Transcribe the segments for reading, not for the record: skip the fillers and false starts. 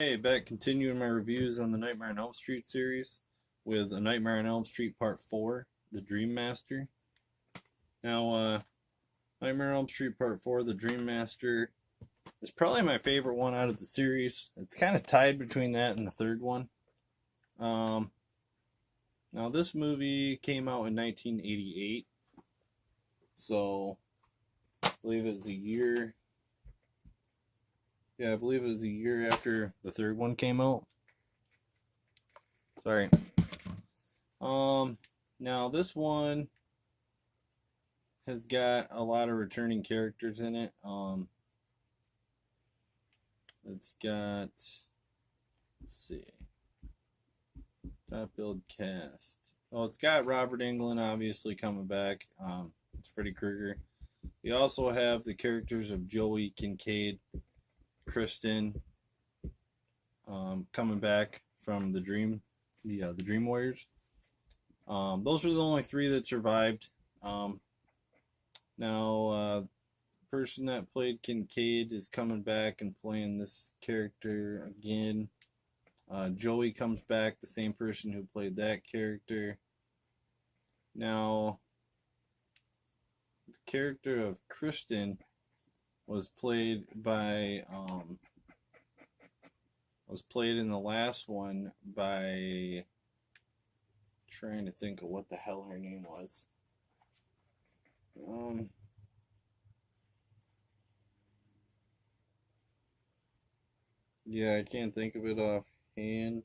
Hey, back continuing my reviews on the Nightmare on Elm Street series with A Nightmare on Elm Street Part 4, The Dream Master. Now, Nightmare on Elm Street Part 4, The Dream Master is probably my favorite one out of the series. It's kind of tied between that and the third one. Um, Now, this movie came out in 1988, so I believe it was a year. Yeah, I believe it was a year after the third one came out. Sorry. Now this one has got a lot of returning characters in it. It's got, let's see, top build cast. Oh, it's got Robert Englund obviously coming back. It's Freddy Krueger. We also have the characters of Joey, Kincaid, Kristen, coming back from the Dream Warriors. Those were the only three that survived. Now, the person that played Kincaid is coming back and playing this character again. Joey comes back, the same person who played that character. Now, the character of Kristen was played in the last one by, trying to think of what the hell her name was. Yeah, I can't think of it offhand.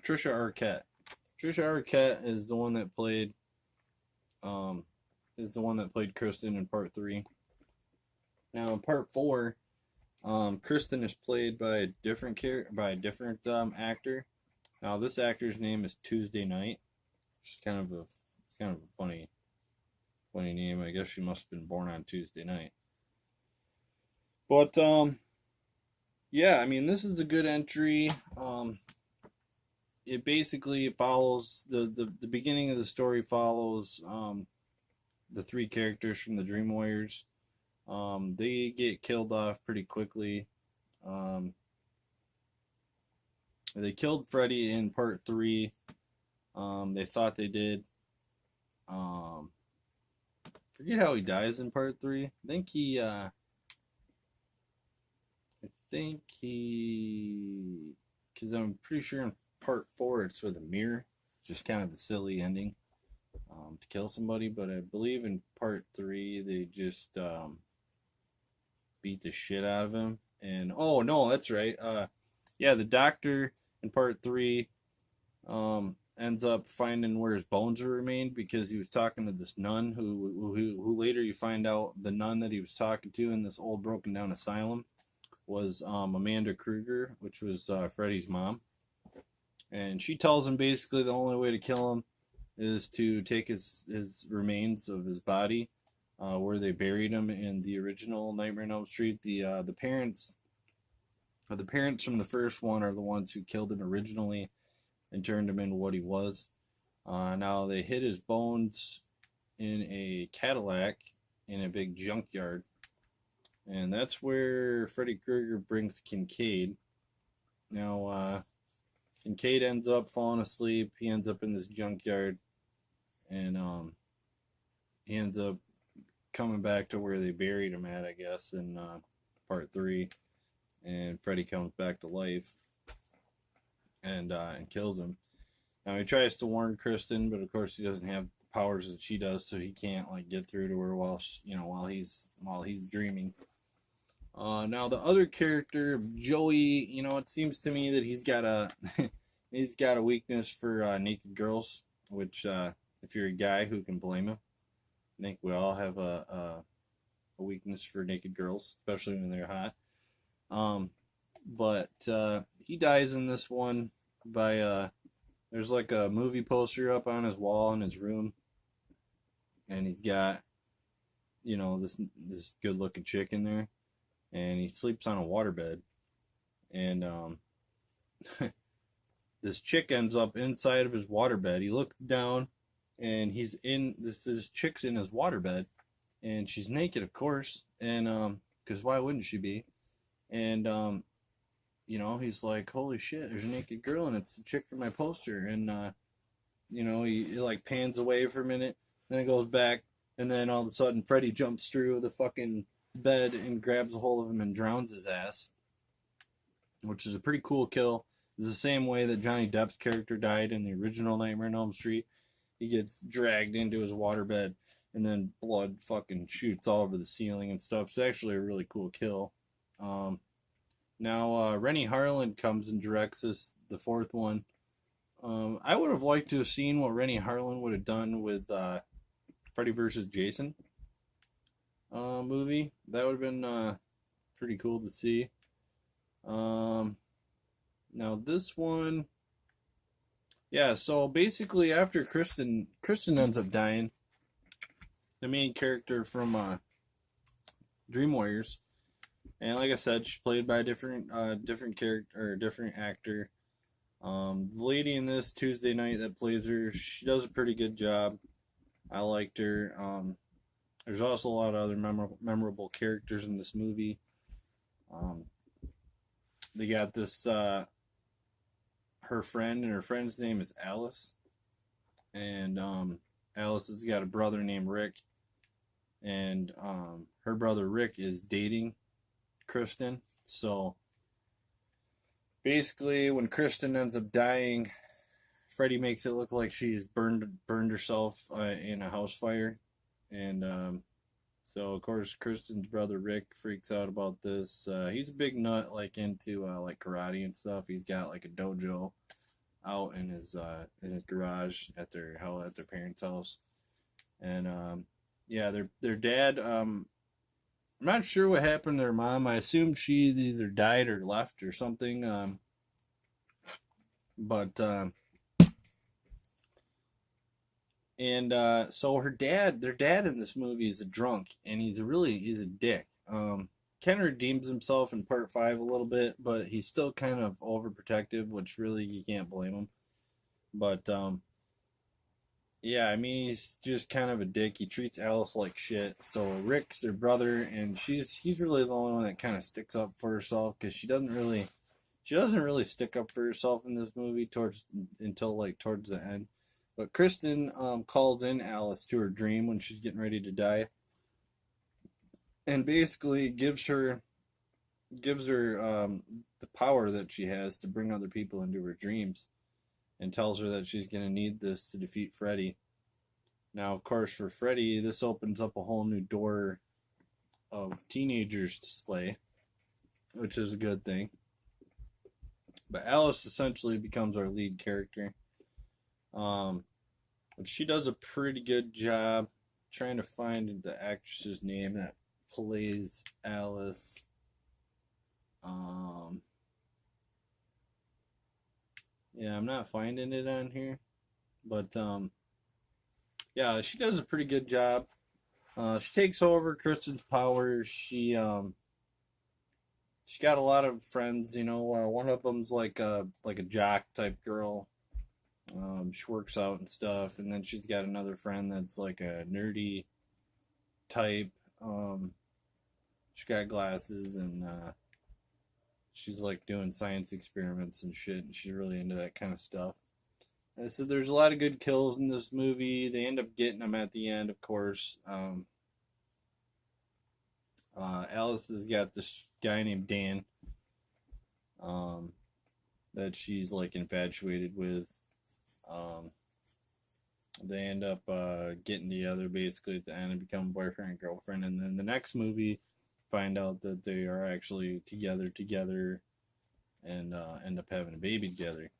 Trisha Arquette. Trisha Arquette is the one that played Kristen in part 3. Now in part 4, Kristen is played by a different actor. Now this actor's name is Tuesday Knight. It's kind of a funny name. I guess she must have been born on Tuesday night. But yeah, I mean, this is a good entry. It basically follows the beginning of the story follows the three characters from the Dream Warriors. They get killed off pretty quickly. They killed Freddy in part 3. They thought they did. Forget how he dies in part 3. I think he, because I'm pretty sure in part 4 it's with a mirror, just kind of a silly ending, to kill somebody. But I believe in part 3 they just beat the shit out of him. And oh no, that's right. Yeah, the doctor in part 3 ends up finding where his bones were remained because he was talking to this nun who later you find out the nun that he was talking to in this old broken down asylum was Amanda Krueger, which was Freddy's mom. And she tells him basically the only way to kill him is to take his remains of his body, where they buried him in the original Nightmare on Elm Street. The parents from the first one are the ones who killed him originally and turned him into what he was. Now they hid his bones in a Cadillac in a big junkyard. And that's where Freddy Krueger brings Kincaid. Now, Kincaid ends up falling asleep. He ends up in this junkyard. And he ends up coming back to where they buried him at, I guess, in part 3. And Freddy comes back to life and kills him. Now he tries to warn Kristen, but of course he doesn't have the powers that she does, so he can't get through to her while he's dreaming. Now the other character, Joey, it seems to me that he's got a weakness for naked girls, which if you're a guy, who can blame him? I think we all have a weakness for naked girls, especially when they're hot. But he dies in this one by there's like a movie poster up on his wall in his room, and he's got this good looking chick in there, and he sleeps on a waterbed, and this chick ends up inside of his waterbed. He looks down, and this chick's in his waterbed, and she's naked, of course, and because why wouldn't she be? And you know, he's like, holy shit, there's a naked girl, and it's the chick from my poster. And you know, he like pans away for a minute, then it goes back, and then all of a sudden Freddy jumps through the fucking bed and grabs a hold of him and drowns his ass, which is a pretty cool kill. It's the same way that Johnny Depp's character died in the original Nightmare on Elm Street. He gets dragged into his waterbed, and then blood fucking shoots all over the ceiling and stuff. It's actually a really cool kill. Now Renny Harlin comes and directs this, the fourth one. I would have liked to have seen what Renny Harlin would have done with Freddy vs. Jason movie. That would have been pretty cool to see. Now this one, yeah. So basically, after Kristen ends up dying, the main character from Dream Warriors, and like I said, she's played by a different character or a different actor. The lady in this Tuesday Night that plays her, she does a pretty good job. I liked her. There's also a lot of other memorable characters in this movie. They got this her friend, and her friend's name is Alice. And Alice has got a brother named Rick, and her brother Rick is dating Kristen. So basically, when Kristen ends up dying, Freddy makes it look like she's burned herself in a house fire, and so of course Kristen's brother Rick freaks out about this. He's a big nut, like into like karate and stuff. He's got like a dojo out in his garage at their parents' house, and yeah, their dad. I'm not sure what happened to their mom. I assume she either died or left or something. But so their dad in this movie is a drunk, and he's a dick. Kind of redeems himself in part 5 a little bit, but he's still kind of overprotective, which really you can't blame him. But yeah, I mean, he's just kind of a dick. He treats Alice like shit. So Rick's their brother, and he's really the only one that kind of sticks up for herself, because she doesn't really stick up for herself in this movie until like towards the end. But Kristen calls in Alice to her dream when she's getting ready to die, and basically gives her the power that she has to bring other people into her dreams, and tells her that she's going to need this to defeat Freddy. Now, of course, for Freddy, this opens up a whole new door of teenagers to slay, which is a good thing. But Alice essentially becomes our lead character. But she does a pretty good job. Trying to find the actress's name that plays Alice. Yeah, I'm not finding it on here, but yeah, she does a pretty good job. She takes over Kristen's power. She got a lot of friends. You know, one of them's like a jock type girl. She works out and stuff, and then she's got another friend that's like a nerdy type. She got glasses, and she's like doing science experiments and shit, and she's really into that kind of stuff. And so there's a lot of good kills in this movie. They end up getting them at the end, of course. Alice has got this guy named Dan that she's like infatuated with. They end up getting together basically at the end and become boyfriend and girlfriend. And then the next movie, find out that they are actually together, and end up having a baby together.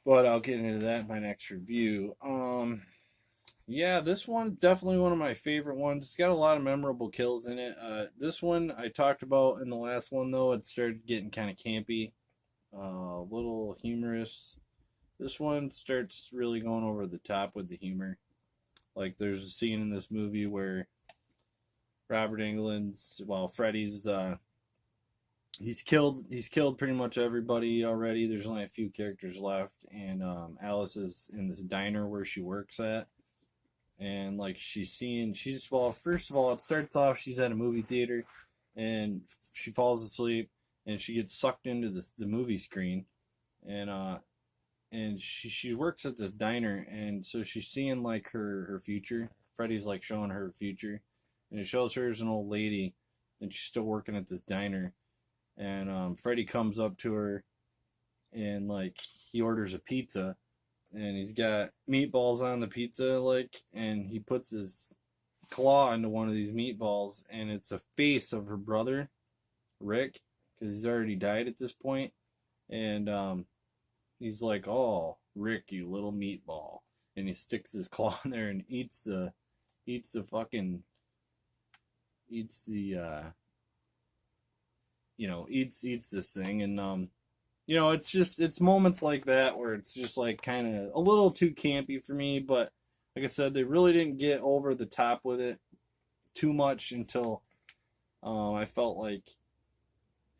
But I'll get into that in my next review. Yeah, this one's definitely one of my favorite ones. It's got a lot of memorable kills in it. This one I talked about in the last one, though. It started getting kind of campy, a little humorous. This one starts really going over the top with the humor. Like, there's a scene in this movie where Robert Englund's, Freddy's, he's killed pretty much everybody already. There's only a few characters left, and Alice is in this diner where she works at, and like first of all, it starts off, she's at a movie theater, and she falls asleep, and she gets sucked into the movie screen, and she works at this diner, and so she's seeing like her future. Freddy's like showing her future, and it shows her as an old lady, and she's still working at this diner, and Freddy comes up to her, and like he orders a pizza, and he's got meatballs on the pizza, like, and he puts his claw into one of these meatballs, and it's a face of her brother, Rick, because he's already died at this point, and he's like, "Oh, Rick, you little meatball," and he sticks his claw in there and eats the fucking, eats the, eats this thing, and it's just it's moments like that where it's just like kind of a little too campy for me, but like I said, they really didn't get over the top with it too much until I felt like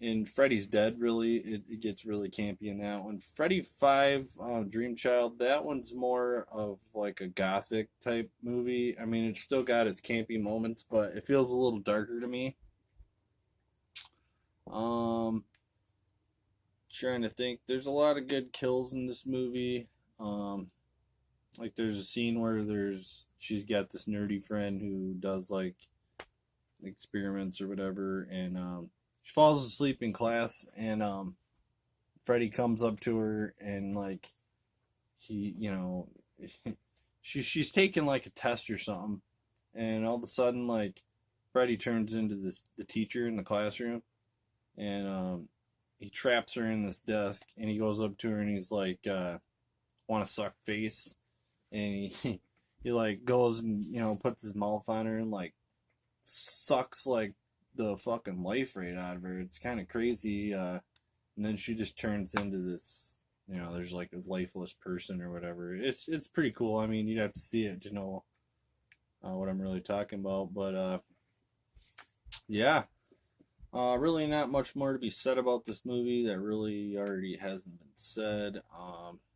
in Freddy's Dead, really, it gets really campy in that one. Freddy 5, Dream Child, that one's more of like a gothic type movie. I mean, it's still got its campy moments, but it feels a little darker to me. Um, Trying to think. There's a lot of good kills in this movie. Like there's a scene where she's got this nerdy friend who does like experiments or whatever, and she falls asleep in class, and Freddy comes up to her, and like he, she's taking like a test or something, and all of a sudden like Freddy turns into the teacher in the classroom, and he traps her in this desk, and he goes up to her, and he's like, "Want to suck face?" And he like goes and puts his mouth on her and like sucks like the fucking life right out of her. It's kind of crazy. And then she just turns into this, there's like a lifeless person or whatever. It's pretty cool. I mean, you'd have to see it to know what I'm really talking about. But yeah, really not much more to be said about this movie that really already hasn't been said.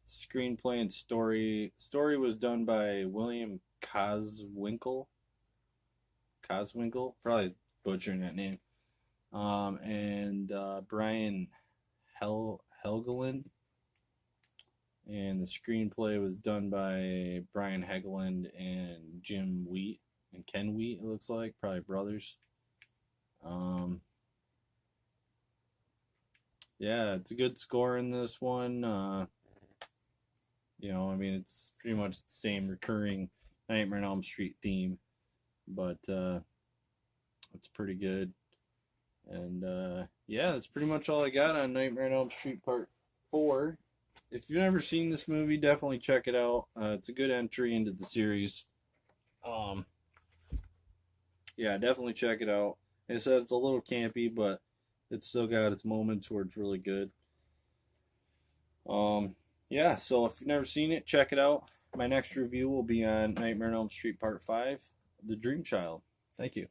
Screenplay and story was done by William Coswinkle, probably butchering that name, and Brian Helgeland, and the screenplay was done by Brian Helgeland and Jim Wheat and Ken Wheat. It looks like probably brothers. Yeah, it's a good score in this one. I mean, it's pretty much the same recurring Nightmare on Elm Street theme, but it's pretty good. And yeah, that's pretty much all I got on Nightmare on Elm Street Part 4. If you've never seen this movie, definitely check it out. It's a good entry into the series. Yeah, definitely check it out. Like I said, it's a little campy, but it's still got its moments where it's really good. Yeah, so if you've never seen it, check it out. My next review will be on Nightmare on Elm Street Part 5, The Dream Child. Thank you.